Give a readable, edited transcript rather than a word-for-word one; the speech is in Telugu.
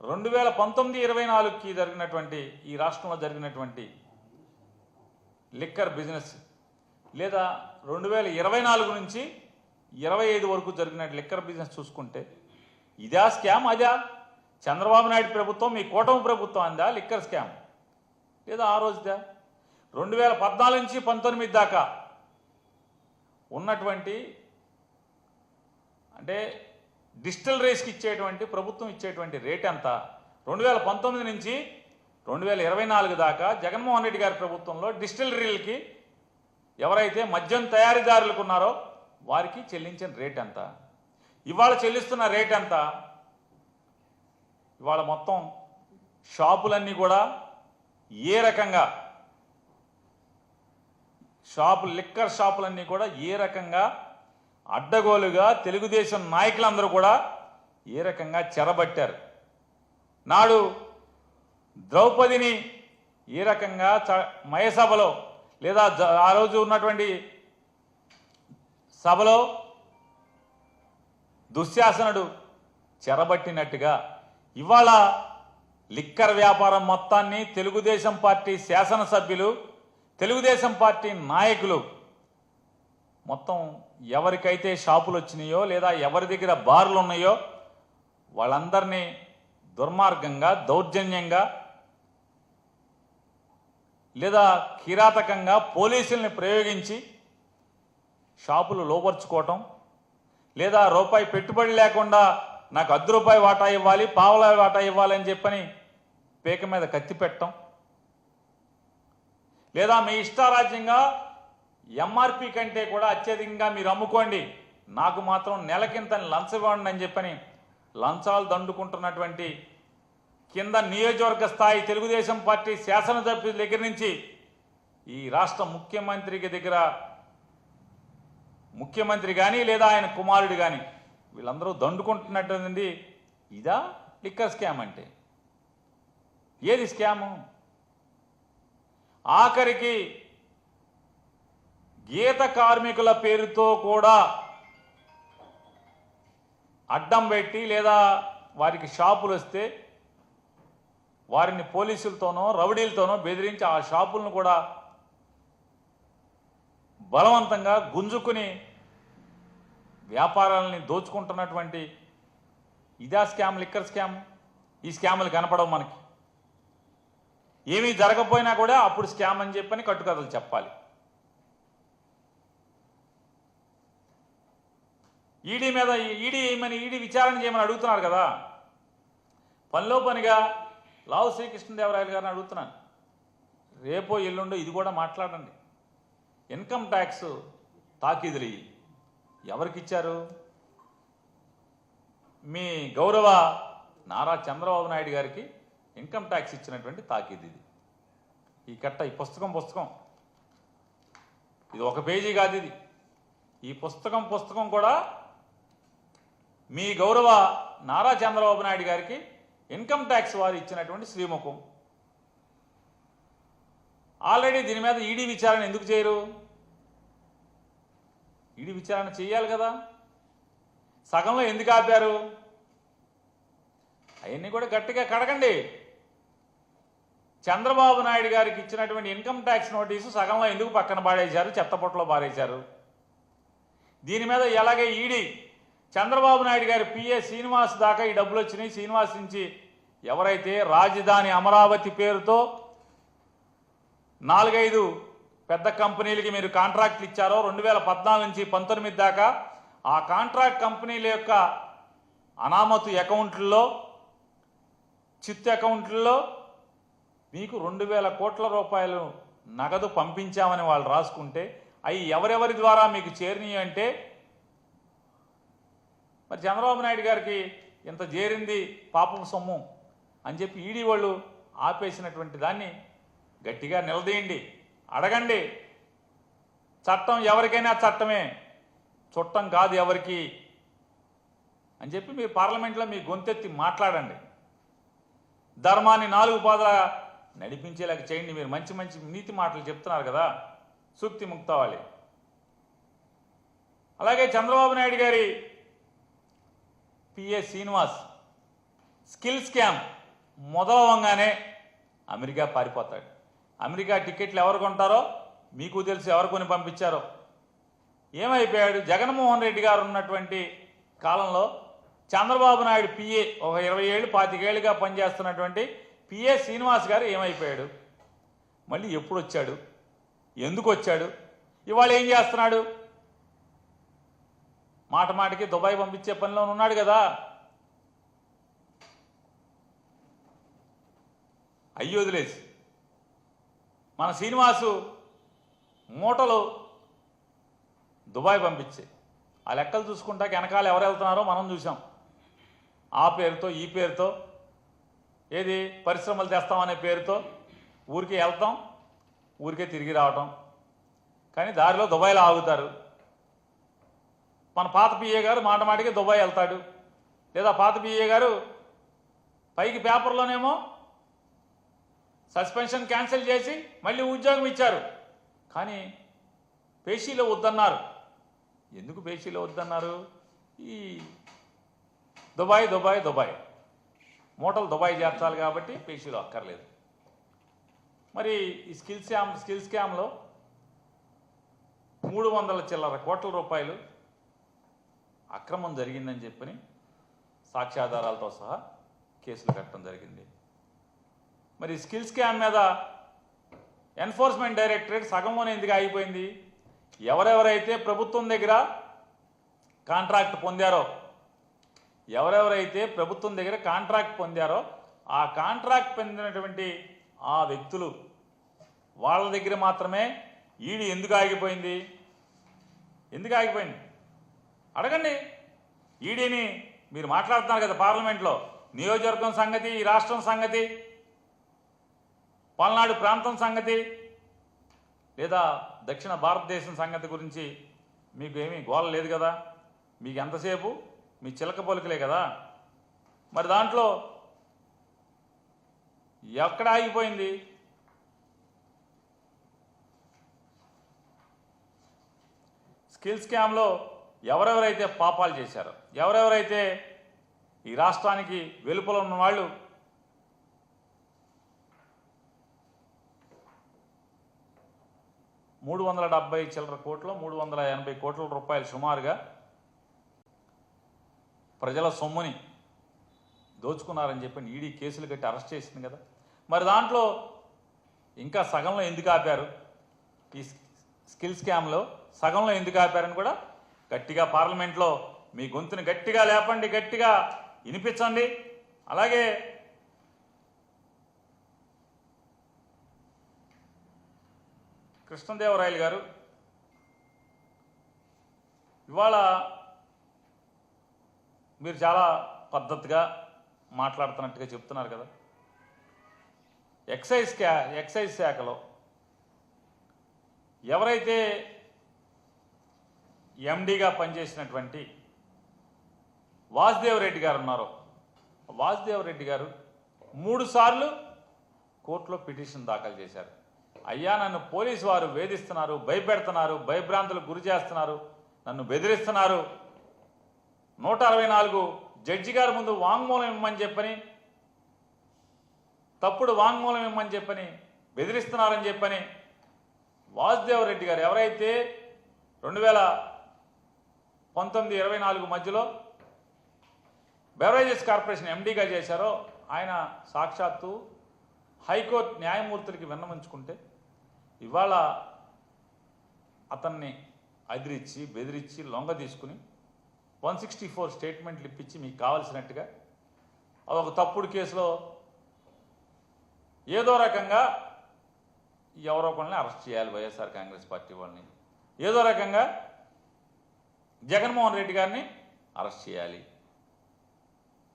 2019-24కి జరిగినటువంటి ఈ రాష్ట్రంలో జరిగినటువంటి లిక్కర్ బిజినెస్ లేదా 2024 నుంచి 25 వరకు జరిగిన లిక్కర్ బిజినెస్ చూసుకుంటే ఇదా స్కామ్ అదా? చంద్రబాబు నాయుడు ప్రభుత్వం మీ కూటమి ప్రభుత్వం అందా లిక్కర్ స్కామ్ లేదా ఆ రోజుదా? 2014 నుంచి 19 దాకా ఉన్నటువంటి అంటే డిస్టిలరీస్కి ఇచ్చేటువంటి ప్రభుత్వం ఇచ్చేటువంటి రేట్ ఎంత? 2019 నుంచి 2024 దాకా జగన్మోహన్ రెడ్డి గారి ప్రభుత్వంలో డిస్టిలరీలకి ఎవరైతే మద్యం తయారీదారులకు ఉన్నారో వారికి చెల్లించిన రేట్ ఎంత? ఇవాళ చెల్లిస్తున్న రేట్ ఎంత? ఇవాళ మొత్తం షాపులన్నీ కూడా ఏ రకంగా లిక్కర్ షాపులన్నీ కూడా ఏ రకంగా అడ్డగోలుగా తెలుగుదేశం నాయకులందరూ కూడా ఏ రకంగా చెరబట్టారు. నాడు ద్రౌపదిని ఏ రకంగా మయసభలో లేదా ఆ రోజు ఉన్నటువంటి సభలో దుశ్శాసనుడు చెరబట్టినట్టుగా ఇవాళ లిక్కర్ వ్యాపారం మొత్తాన్ని తెలుగుదేశం పార్టీ శాసనసభ్యులు, తెలుగుదేశం పార్టీ నాయకులు మొత్తం ఎవరికైతే షాపులు వచ్చినాయో లేదా ఎవరి దగ్గర బార్లు ఉన్నాయో వాళ్ళందరినీ దుర్మార్గంగా, దౌర్జన్యంగా లేదా కిరాతకంగా పోలీసుల్ని ప్రయోగించి షాపులు లోపరుచుకోవటం, లేదా రూపాయి పెట్టుబడి లేకుండా నాకు ₹10 వాటా ఇవ్వాలి, పావలా వాటా ఇవ్వాలని చెప్పని పేక మీద కత్తి పెట్టడం, లేదా మీ ఇష్టారాజ్యంగా ఎంఆర్పి కంటే కూడా అత్యధికంగా మీరు అమ్ముకోండి, నాకు మాత్రం నెలకింత లంచం ఇవ్వండి అని చెప్పని లంచాలు దండుకుంటున్నటువంటి కింద నియోజకవర్గ స్థాయి తెలుగుదేశం పార్టీ శాసనసభ్యుల దగ్గర నుంచి ఈ రాష్ట్ర ముఖ్యమంత్రి కానీ లేదా ఆయన కుమారుడు కానీ వీళ్ళందరూ దండుకుంటున్నటువంటి ఇదా లిక్కర్ స్కామ్ అంటే? ఏది స్కాము? ఆఖరికి గీత కార్మికుల పేరుతో కూడా అడ్డం పెట్టి లేదా వారికి షాపులు వస్తే వారిని పోలీసులతోనో రౌడీలతోనో బెదిరించి ఆ షాపులను కూడా బలవంతంగా గుంజుకుని వ్యాపారాలని దోచుకుంటున్నటువంటి ఇదా స్కామ్, లిక్కర్ స్కామ్? ఈ స్కాములు కనపడవు మనకి. ఏమీ జరగకపోయినా కూడా అప్పుడు స్కామ్ అని చెప్పని కట్టుకథలు చెప్పాలి. ఈడీ మీద ఈడీ విచారణ చేయమని అడుగుతున్నారు కదా. పనిలో పనిగా లావు శ్రీకృష్ణదేవరాయలు గారిని అడుగుతున్నాను, రేపో ఎల్లుండో ఇది కూడా మాట్లాడండి. ఇన్కమ్ ట్యాక్స్ తాకీదులు ఎవరికి ఇచ్చారు? మీ గౌరవ నారా చంద్రబాబు నాయుడు గారికి ఇన్కమ్ ట్యాక్స్ ఇచ్చినటువంటి తాకీదు ఇది. ఈ కట్ట ఈ పుస్తకం ఇది ఒక పేజీ కాదు ఇది. ఈ పుస్తకం కూడా మీ గౌరవ నారా చంద్రబాబు నాయుడు గారికి ఇన్కమ్ ట్యాక్స్ వారు ఇచ్చినటువంటి శ్రీముఖం. ఆల్రెడీ దీని మీద ఈడీ విచారణ ఎందుకు చేయరు? ఈడీ విచారణ చేయాలి కదా. సగంలో ఎందుకు ఆపారు? అవన్నీ కూడా గట్టిగా కడగండి. చంద్రబాబు నాయుడు గారికి ఇచ్చినటువంటి ఇన్కమ్ ట్యాక్స్ నోటీసు సగంలో ఎందుకు పక్కన పాడేశారు, చెత్తపొట్టలో పారేశారు? దీని మీద ఎలాగే ఈడీ చంద్రబాబు నాయుడు గారి పిఏ శ్రీనివాస్ దాకా ఈ డబ్బులు వచ్చినాయి. శ్రీనివాస్ నుంచి ఎవరైతే రాజధాని అమరావతి పేరుతో 4-5 పెద్ద కంపెనీలకి మీరు కాంట్రాక్ట్లు ఇచ్చారో 2014 నుంచి 19 దాకా, ఆ కాంట్రాక్ట్ కంపెనీల యొక్క అనామతు అకౌంట్లలో, చిత్తు అకౌంట్లలో మీకు 2,000 కోట్ల రూపాయలు నగదు పంపించామని వాళ్ళు రాసుకుంటే అవి ఎవరెవరి ద్వారా మీకు చేరినాయి అంటే మరి చంద్రబాబు నాయుడు గారికి ఇంత చేరింది పాపం సొమ్ము అని చెప్పి ఈడీ వాళ్ళు ఆపేసినటువంటి దాన్ని గట్టిగా నిలదీయండి, అడగండి. చట్టం ఎవరికైనా చట్టమే, చుట్టం కాదు ఎవరికి అని చెప్పి మీరు పార్లమెంట్లో మీ గొంతెత్తి మాట్లాడండి. ధర్మాన్ని 4 పాదాల నడిపించేలాగా చేయండి. మీరు మంచి నీతి మాటలు చెప్తున్నారు కదా, సూక్తి ముక్తావాలి. అలాగే చంద్రబాబు నాయుడు గారి పిఏ శ్రీనివాస్ స్కిల్ స్కామ్ మొదలవంగానే అమెరికా పారిపోతాడు. అమెరికా టికెట్లు ఎవరు కొంటారో మీకు తెలుసు, ఎవరు కొని పంపించారో. ఏమైపోయాడు? జగన్మోహన్ రెడ్డి గారు ఉన్నటువంటి కాలంలో చంద్రబాబు నాయుడు పిఏ, ఒక 20 ఏళ్ళు 25 ఏళ్ళుగా పనిచేస్తున్నటువంటి పిఏ శ్రీనివాస్ గారు ఏమైపోయాడు? మళ్ళీ ఎప్పుడు వచ్చాడు? ఎందుకు వచ్చాడు? ఇవాళ ఏం చేస్తున్నాడు? మాట మాటికి దుబాయ్ పంపించే పనిలో ఉన్నాడు కదా. అయ్యొదిలేసి మన శ్రీనివాసు మూటలు దుబాయ్ పంపించే ఆ లెక్కలు చూసుకుంటాక వెనకాల ఎవరు వెళ్తున్నారో మనం చూసాం. ఆ పేరుతో ఈ పేరుతో ఏది పరిశ్రమలు తెస్తామనే పేరుతో ఊరికే వెళ్తాం, ఊరికే తిరిగి రావటం. కానీ దారిలో దుబాయ్లో ఆగుతారు. మన పాత పిఏ గారు మాట మాటికి దుబాయ్ వెళ్తాడు, లేదా పాత పిఏ గారు పైకి పేపర్లోనేమో సస్పెన్షన్ క్యాన్సిల్ చేసి మళ్ళీ ఉద్యోగం ఇచ్చారు. కానీ పేషీలో వద్దన్నారు. ఎందుకు పేషీలో వద్దన్నారు? ఈ దుబాయ్ దుబాయ్ దుబాయ్ మూటలు దుబాయ్ చేర్చాలి కాబట్టి పేషీలో అక్కర్లేదు. మరి ఈ స్కిల్ స్కామ్లో 300 చిల్లర కోట్ల రూపాయలు అక్రమం జరిగిందని చెప్పని సాక్ష్యాధారాలతో సహా కేసులు కట్టడం జరిగింది. మరి స్కిల్ స్కామ్ మీద ఎన్ఫోర్స్మెంట్ డైరెక్టరేట్ సగంలోనే ఎందుకు ఆగిపోయింది? ఎవరెవరైతే ప్రభుత్వం దగ్గర కాంట్రాక్ట్ పొందారో, ఆ కాంట్రాక్ట్ పొందినటువంటి ఆ వ్యక్తులు వాళ్ళ దగ్గర మాత్రమే ఈడీ ఎందుకు ఆగిపోయింది? అడగండి ఈడీని. మీరు మాట్లాడుతున్నారు కదా పార్లమెంట్లో, నియోజకవర్గం సంగతి, ఈ రాష్ట్రం సంగతి, పల్నాడు ప్రాంతం సంగతి, లేదా దక్షిణ భారతదేశం సంగతి గురించి మీకు ఏమీ గోల లేదు కదా. మీకు ఎంతసేపు మీ చిలక పలుకులే కదా. మరి దాంట్లో ఎక్కడ ఆగిపోయింది? స్కిల్ స్కామ్లో ఎవరెవరైతే పాపాలు చేశారో, ఎవరెవరైతే ఈ రాష్ట్రానికి వెలుపల ఉన్న వాళ్ళు 370 చిల్లర కోట్లు, 380 కోట్ల రూపాయలు సుమారుగా ప్రజల సొమ్ముని దోచుకున్నారని చెప్పి ఈడీ కేసులు కట్టి అరెస్ట్ చేసింది కదా. మరి దాంట్లో ఇంకా సగంలో ఎందుకు ఆపారు? ఈ స్కిల్ స్కామ్లో సగంలో ఎందుకు ఆపారని కూడా గట్టిగా పార్లమెంట్లో మీ గొంతుని గట్టిగా లేపండి, గట్టిగా వినిపించండి. అలాగే కృష్ణదేవరాయలు గారు ఇవాళ మీరు చాలా పద్ధతిగా మాట్లాడుతున్నట్టుగా చెప్తున్నారు కదా. ఎక్సైజ్ శాఖలో ఎవరైతే ఎండీగా పనిచేసినటువంటి వాసుదేవ్ రెడ్డి గారు ఉన్నారో, వాసుదేవ్ రెడ్డి గారు 3 సార్లు కోర్టులో పిటిషన్ దాఖలు చేశారు. అయ్యా, నన్ను పోలీసు వారు వేధిస్తున్నారు, భయపెడుతున్నారు, భయభ్రాంతులకు గురి చేస్తున్నారు, నన్ను బెదిరిస్తున్నారు, 164 జడ్జి గారి ముందు వాంగ్మూలం ఇమ్మని చెప్పని, తప్పుడు వాంగ్మూలం ఇమ్మని చెప్పని బెదిరిస్తున్నారని చెప్పని వాసుదేవ్ రెడ్డి గారు ఎవరైతే 2019-24 మధ్యలో బెవరేజెస్ కార్పొరేషన్ ఎండీగా చేశారో, ఆయన సాక్షాత్తు హైకోర్టు న్యాయమూర్తులకి విన్నవించుకుంటే ఇవాళ అతన్ని అదిరించి బెదిరించి లొంగ తీసుకుని 164 స్టేట్మెంట్లు ఇప్పించి మీకు కావాల్సినట్టుగా అదొక తప్పుడు కేసులో ఏదో రకంగా ఎవరో ఒకరిని అరెస్ట్ చేయాలి, వైఎస్ఆర్ కాంగ్రెస్ పార్టీ వాళ్ళని, ఏదో రకంగా జగన్మోహన్ రెడ్డి గారిని అరెస్ట్ చేయాలి.